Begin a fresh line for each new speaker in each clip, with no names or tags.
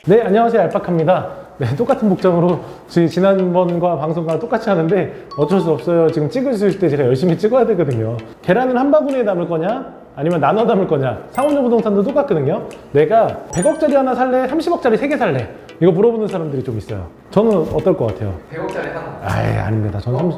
네, 안녕하세요. 알파카입니다. 네, 똑같은 복장으로 지난번과 방송과 똑같이 하는데 어쩔 수 없어요. 지금 찍으실 때 제가 열심히 찍어야 되거든요. 계란을 한 바구니에 담을 거냐? 아니면 나눠 담을 거냐? 상업용 부동산도 똑같거든요. 내가 100억짜리 하나 살래? 30억짜리 3개 살래? 이거 물어보는 사람들이 좀 있어요. 저는 어떨 것 같아요?
100억짜리 하나.
아예 아닙니다. 저는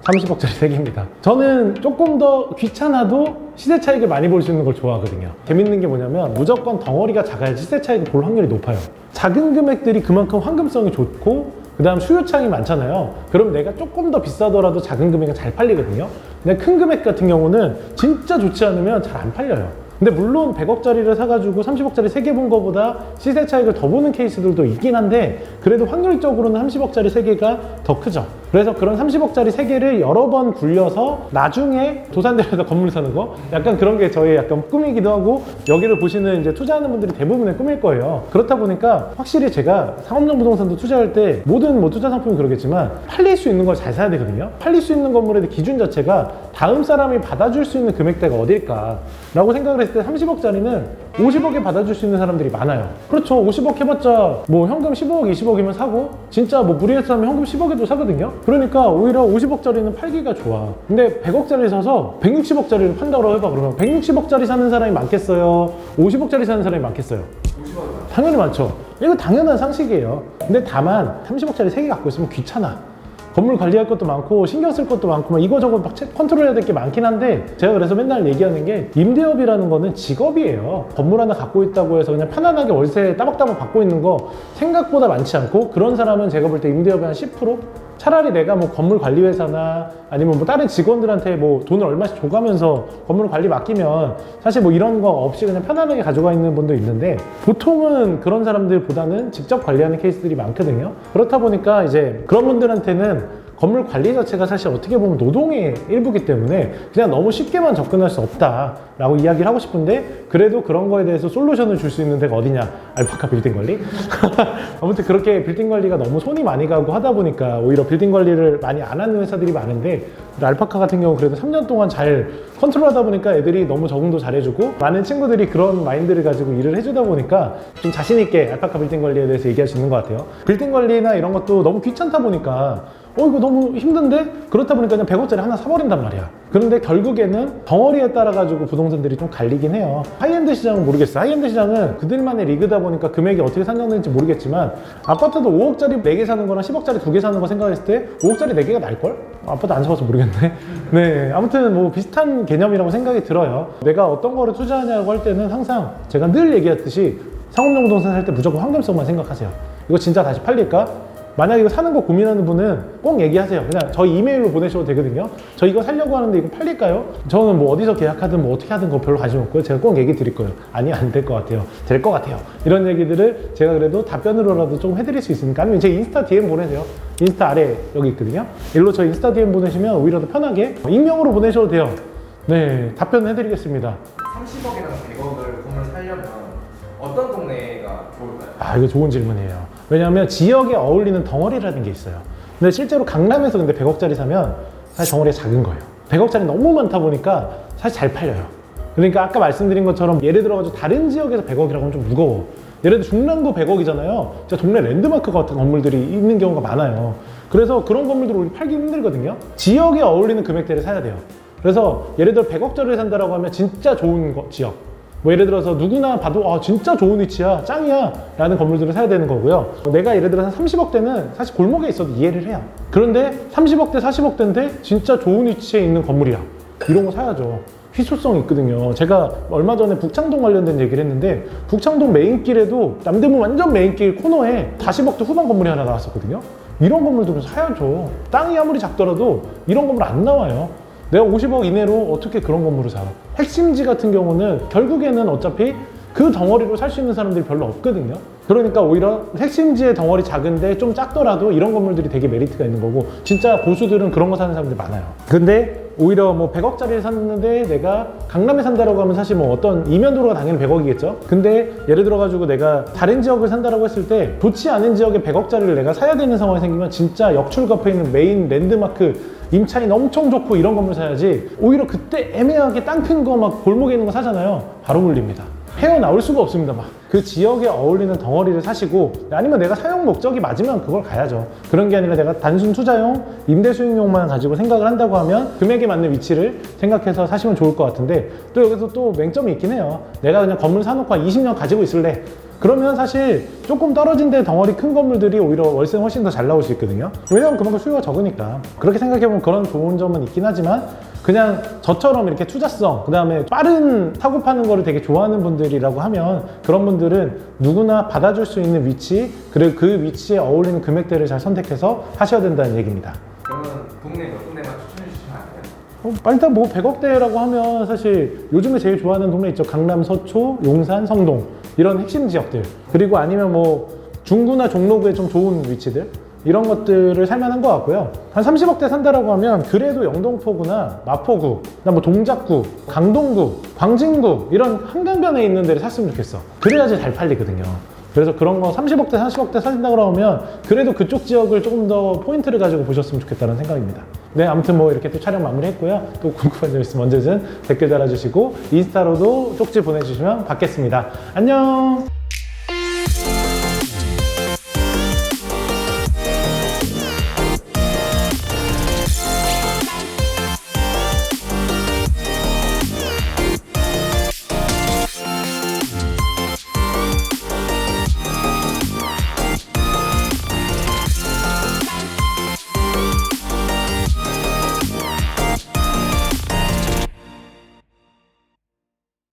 30억짜리 3개입니다. 저는 조금 더 귀찮아도 시세 차익을 많이 볼 수 있는 걸 좋아하거든요. 재밌는 게 뭐냐면 무조건 덩어리가 작아야 시세 차익을 볼 확률이 높아요. 작은 금액들이 그만큼 황금성이 좋고 그 다음 수요창이 많잖아요. 그럼 내가 조금 더 비싸더라도 작은 금액은 잘 팔리거든요. 근데 큰 금액 같은 경우는 진짜 좋지 않으면 잘 안 팔려요. 근데 물론 100억짜리를 사가지고 30억짜리 3개 본 거보다 시세 차익을 더 보는 케이스들도 있긴 한데 그래도 확률적으로는 30억짜리 3개가 더 크죠. 그래서 그런 30억짜리 3개를 여러 번 굴려서 나중에 도산대에서 건물 사는 거 약간 그런 게 저의 약간 꿈이기도 하고 여기를 보시는 이제 투자하는 분들이 대부분의 꿈일 거예요. 그렇다 보니까 확실히 제가 상업용 부동산도 투자할 때 모든 뭐 투자 상품이 그러겠지만 팔릴 수 있는 걸 잘 사야 되거든요. 팔릴 수 있는 건물의 기준 자체가 다음 사람이 받아줄 수 있는 금액대가 어딜까 라고 생각을 했을 때 30억짜리는 50억에 받아줄 수 있는 사람들이 많아요. 그렇죠. 50억 해봤자 뭐 현금 15억, 20억이면 사고 진짜 뭐 무리해서 하면 현금 10억에도 사거든요. 그러니까 오히려 50억짜리는 팔기가 좋아. 근데 100억짜리 사서 160억짜리를 판다고 해봐. 그러면 160억짜리 사는 사람이 많겠어요? 50억짜리 사는 사람이 많겠어요?
50억.
당연히 많죠. 이거 당연한 상식이에요. 근데 다만 30억짜리 3개 갖고 있으면 귀찮아. 건물 관리할 것도 많고 신경 쓸 것도 많고 막 이거저거 막 컨트롤 해야 될 게 많긴 한데 제가 그래서 맨날 얘기하는 게 임대업이라는 거는 직업이에요. 건물 하나 갖고 있다고 해서 그냥 편안하게 월세 따박따박 받고 있는 거 생각보다 많지 않고 그런 사람은 제가 볼 때 임대업의 한 10%? 차라리 내가 뭐 건물 관리 회사나 아니면 뭐 다른 직원들한테 뭐 돈을 얼마씩 줘가면서 건물 관리 맡기면 사실 뭐 이런 거 없이 그냥 편안하게 가져가 있는 분도 있는데 보통은 그런 사람들보다는 직접 관리하는 케이스들이 많거든요. 그렇다 보니까 이제 그런 분들한테는 건물 관리 자체가 사실 어떻게 보면 노동의 일부기 때문에 그냥 너무 쉽게만 접근할 수 없다라고 이야기를 하고 싶은데 그래도 그런 거에 대해서 솔루션을 줄 수 있는 데가 어디냐? 알파카 빌딩 관리? 아무튼 그렇게 빌딩 관리가 너무 손이 많이 가고 하다 보니까 오히려 빌딩 관리를 많이 안 하는 회사들이 많은데 알파카 같은 경우 그래도 3년 동안 잘 컨트롤하다 보니까 애들이 너무 적응도 잘해주고 많은 친구들이 그런 마인드를 가지고 일을 해주다 보니까 좀 자신 있게 알파카 빌딩 관리에 대해서 얘기할 수 있는 것 같아요. 빌딩 관리나 이런 것도 너무 귀찮다 보니까 이거 너무 힘든데? 그렇다 보니까 그냥 100억짜리 하나 사버린단 말이야. 그런데 결국에는 덩어리에 따라 가지고 부동산들이 좀 갈리긴 해요. 하이엔드 시장은 모르겠어. 하이엔드 시장은 그들만의 리그다 보니까 금액이 어떻게 산정되는지 모르겠지만 아파트도 5억짜리 4개 사는 거랑 10억짜리 2개 사는 거 생각했을 때 5억짜리 4개가 나을걸? 아파트 안 사봐서 모르겠네. 네, 아무튼 뭐 비슷한 개념이라고 생각이 들어요. 내가 어떤 거를 투자하냐고 할 때는 항상 제가 늘 얘기했듯이 상업용 부동산 살 때 무조건 황금성만 생각하세요. 이거 진짜 다시 팔릴까? 만약에 이거 사는 거 고민하는 분은 꼭 얘기하세요. 그냥 저희 이메일로 보내셔도 되거든요. 저 이거 살려고 하는데 이거 팔릴까요? 저는 뭐 어디서 계약하든 뭐 어떻게 하든 그거 별로 관심 없고요. 제가 꼭 얘기 드릴 거예요. 아니, 안 될 것 같아요. 될 것 같아요. 이런 얘기들을 제가 그래도 답변으로라도 좀 해드릴 수 있으니까 아니면 제 인스타 DM 보내세요. 인스타 아래 여기 있거든요. 일로 저 인스타 DM 보내시면 오히려 더 편하게 익명으로 보내셔도 돼요. 네, 답변 해드리겠습니다.
30억이랑 100억을 건물 살려면 어떤 동네가 좋을까요?
아, 이거 좋은 질문이에요. 왜냐하면 지역에 어울리는 덩어리라는 게 있어요. 근데 실제로 강남에서 근데 100억짜리 사면 사실 덩어리가 작은 거예요. 100억짜리 너무 많다 보니까 사실 잘 팔려요. 그러니까 아까 말씀드린 것처럼 예를 들어가지고 다른 지역에서 100억이라고 하면 좀 무거워. 예를 들어 중랑구 100억이잖아요. 진짜 동네 랜드마크 같은 건물들이 있는 경우가 많아요. 그래서 그런 건물들을 우리 팔기 힘들거든요. 지역에 어울리는 금액대를 사야 돼요. 그래서 예를 들어 100억짜리를 산다라고 하면 진짜 좋은 지역. 뭐 예를 들어서 누구나 봐도 진짜 좋은 위치야, 짱이야 라는 건물들을 사야 되는 거고요. 내가 예를 들어서 30억대는 사실 골목에 있어도 이해를 해요. 그런데 30억대, 40억대인데 진짜 좋은 위치에 있는 건물이야. 이런 거 사야죠. 희소성이 있거든요. 제가 얼마 전에 북창동 관련된 얘기를 했는데 북창동 메인길에도 남대문 완전 메인길 코너에 40억대 후반 건물이 하나 나왔었거든요. 이런 건물들은 사야죠. 땅이 아무리 작더라도 이런 건물 안 나와요. 내가 50억 이내로 어떻게 그런 건물을 사? 핵심지 같은 경우는 결국에는 어차피 그 덩어리로 살 수 있는 사람들이 별로 없거든요. 그러니까 오히려 핵심지의 덩어리 작은데 좀 작더라도 이런 건물들이 되게 메리트가 있는 거고 진짜 고수들은 그런 거 사는 사람들이 많아요. 근데 오히려 뭐 100억짜리를 샀는데 내가 강남에 산다라고 하면 사실 뭐 어떤 이면도로가 당연히 100억이겠죠. 근데 예를 들어 가지고 내가 다른 지역을 산다라고 했을 때 좋지 않은 지역에 100억짜리를 내가 사야 되는 상황이 생기면 진짜 역출급해 있는 메인 랜드마크 임차인 엄청 좋고 이런 건물 사야지 오히려 그때 애매하게 땅 큰 거 막 골목에 있는 거 사잖아요. 바로 물립니다. 헤어나올 수가 없습니다. 막 그 지역에 어울리는 덩어리를 사시고, 아니면 내가 사용 목적이 맞으면 그걸 가야죠. 그런 게 아니라 내가 단순 투자용, 임대 수익용만 가지고 생각을 한다고 하면 금액에 맞는 위치를 생각해서 사시면 좋을 것 같은데, 또 여기서 또 맹점이 있긴 해요. 내가 그냥 건물 사놓고 한 20년 가지고 있을래, 그러면 사실 조금 떨어진 데 덩어리 큰 건물들이 오히려 월세는 훨씬 더 잘 나올 수 있거든요. 왜냐면 그만큼 수요가 적으니까. 그렇게 생각해보면 그런 좋은 점은 있긴 하지만, 그냥 저처럼 이렇게 투자성, 그 다음에 빠른 사고 파는 거를 되게 좋아하는 분들이라고 하면, 그런 분들은 누구나 받아줄 수 있는 위치, 그리고 그 위치에 어울리는 금액대를 잘 선택해서 하셔야 된다는 얘기입니다.
그러면 동네 몇 군데만 추천해 주시면 안 돼요?
일단 뭐 100억대라고 하면 사실 요즘에 제일 좋아하는 동네 있죠. 강남, 서초, 용산, 성동, 이런 핵심 지역들. 그리고 아니면 뭐 중구나 종로구에 좀 좋은 위치들, 이런 것들을 살만한 것 같고요. 한 30억대 산다라고 하면 그래도 영등포구나 마포구, 뭐 동작구, 강동구, 광진구, 이런 한강변에 있는 데를 샀으면 좋겠어. 그래야지 잘 팔리거든요. 그래서 그런 거 30억대, 40억대 사신다고 하면 그래도 그쪽 지역을 조금 더 포인트를 가지고 보셨으면 좋겠다는 생각입니다. 네, 아무튼 뭐 이렇게 또 촬영 마무리했고요. 또 궁금한 점 있으면 언제든 댓글 달아주시고 인스타로도 쪽지 보내주시면 받겠습니다. 안녕!